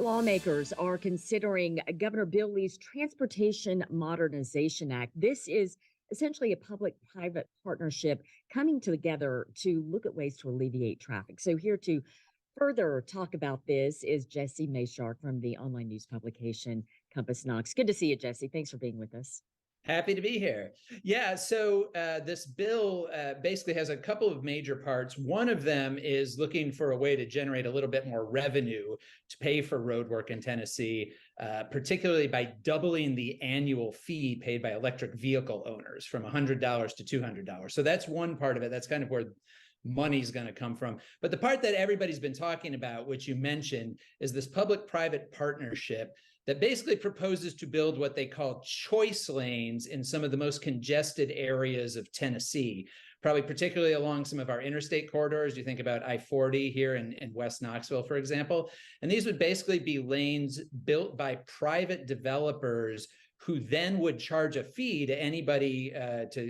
Lawmakers are considering Governor Bill Lee's Transportation Modernization Act. This is essentially a public-private partnership coming together to look at ways to alleviate traffic. So here to further talk about this is Jesse Mayshark from the online news publication Compass Knox. Good to see you, Jesse. Thanks for being with us. Happy to be here. Yeah, so this bill basically has a couple of major parts. One of them is looking for a way to generate a little bit more revenue to pay for road work in Tennessee, particularly by doubling the annual fee paid by electric vehicle owners from $100 to $200. So that's one part of it. That's kind of where money's going to come from. But the part that everybody's been talking about, which you mentioned, is this public-private partnership that basically proposes to build what they call choice lanes in some of the most congested areas of Tennessee, probably particularly along some of our interstate corridors. You think about I-40 here in West Knoxville, for example. And these would basically be lanes built by private developers who then would charge a fee to anybody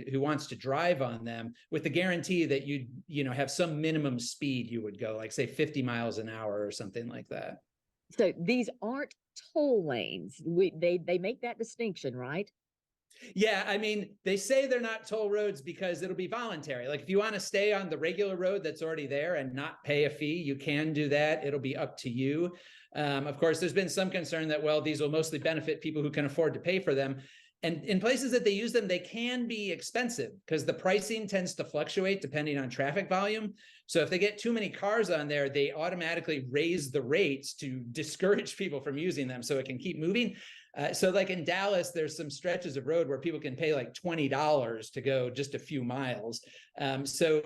who wants to drive on them, with the guarantee that you'd have some minimum speed you would go, like say 50 miles an hour or something like that. So these aren't toll lanes. They make that distinction, right? Yeah, I mean, they say they're not toll roads because it'll be voluntary. Like if you want to stay on the regular road that's already there and not pay a fee, you can do that. It'll be up to you. Of course, there's been some concern that, well, these will mostly benefit people who can afford to pay for them. And in places that they use them, they can be expensive because the pricing tends to fluctuate depending on traffic volume. So if they get too many cars on there, they automatically raise the rates to discourage people from using them so it can keep moving. So like in Dallas, there's some stretches of road where people can pay like $20 to go just a few miles. So,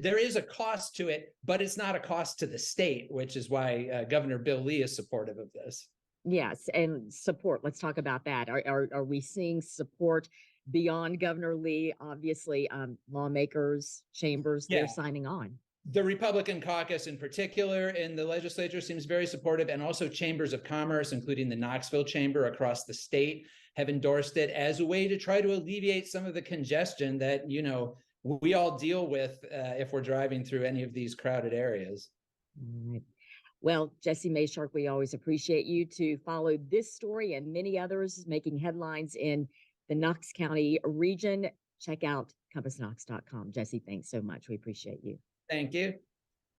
there is a cost to it, but it's not a cost to the state, which is why Governor Bill Lee is supportive of this. Yes, and support. Let's talk about that. Are we seeing support beyond Governor Lee? Obviously, lawmakers, chambers, they're signing on. The Republican caucus in particular in the legislature seems very supportive, and also chambers of commerce, including the Knoxville chamber across the state, have endorsed it as a way to try to alleviate some of the congestion that, we all deal with if we're driving through any of these crowded areas. All right. Well, Jesse Mayshark, we always appreciate you to follow this story and many others making headlines in the Knox County region. Check out compassknox.com. Jesse, thanks so much. We appreciate you. Thank you.